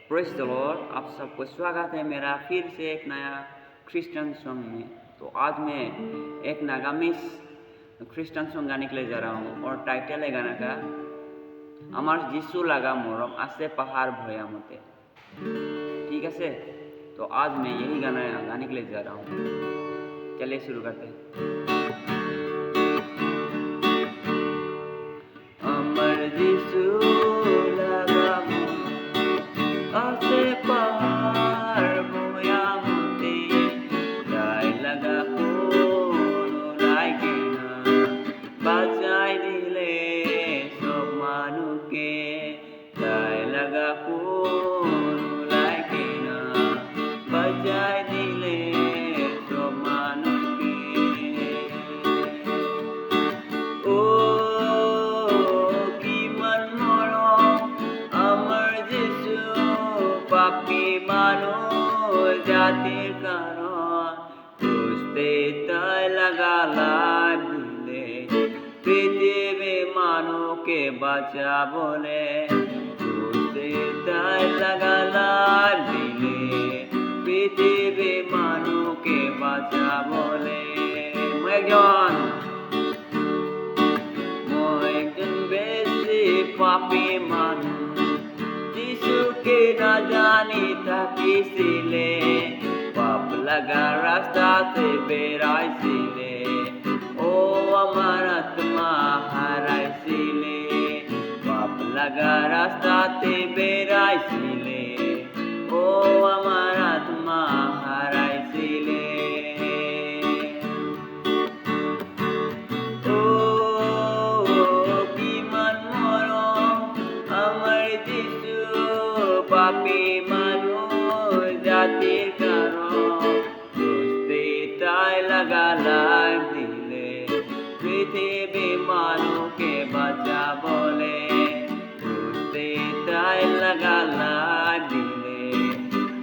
Praise the Lord. आप सबको स्वागत है मेरा फिर से एक नया क्रिश्चियन सॉन्ग में। तो आज मैं एक नागामीज क्रिश्चियन सॉन्ग गाने के लिए जा रहा हूँ और टाइटल है गाना का आमार जिसु लगा मरम आसे पहाड़ भयामते। ठीक है, तो आज मैं यही गाना गाने के लिए जा रहा हूँ। चलिए शुरू करते हैं। आमार जिसु लगा आसे पहाड़ भयामते गाय लगा लागे ना বাঁচাই দিলে সব মানুষকে গায় লাগা লাগে না বাঁচাই দিলে সব মানুষকে। ও কিমান মৰম আমার যিশু পাপী মানুষ জাতির কারণ বুঝতে তাই লাগা লাভ দিলে পৃথিবী মানুষকে বাঁচা বলে বুঝতে তাই লাগা লাভ দিলে পৃথিবী মানুষকে বাঁচা বলে। মই একজন বেশি পাপী মানুষ যিশুকে না জানি থাকিছিলে পাপ লাগা রাস্তাতে বেড়াইছিলে ও আমার আত্মা হারাইছিলে পাপ লাগা রাস্তাতে বেড়াইছিলে ও আমার আত্মা হারাইছিলে। ও কিমান মরম আমার যিশু পাপী মানুষ জাতির কারণ বুঝতে তাই লাগা লাভ দিলে পৃথিবী মানুষকে বাঁচা বলে বুঝতে তাই লাগা লাভ দিলে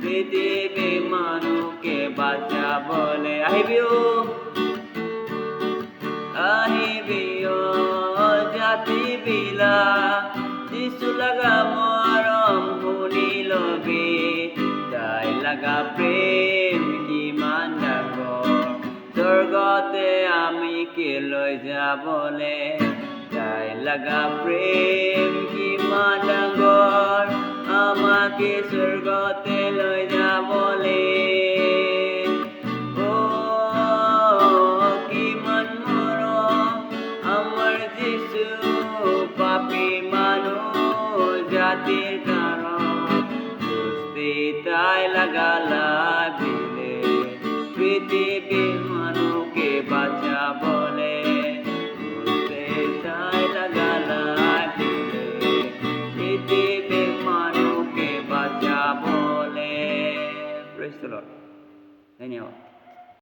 পৃথিবী মানুষকে বাঁচা বলে। আহিবিও জাতি বিলা যিশু লাগা মরম শুনি লবি তাই লাগা প্রেম কিমান ডাঙৰ স্বর্গতে আমি কে লৈ যাবলে তাই লাগা প্রেম কিমান ডাঙৰ আমাকে স্বর্গতে লৈ যাবলে। ও কিমান মৰম আমাৰ যিশু পাপী মানুষ জাতিৰ কারণ বুঝতে তাই লাগা লাভ দিলে পৃথিবীর মানুষকে বাঁচা বলে বুঝতে তাই লাগা লাভ দিলে পৃথিবীর মানুষকে বাঁচা বলে। Praise the Lord. ধন্যবাদ।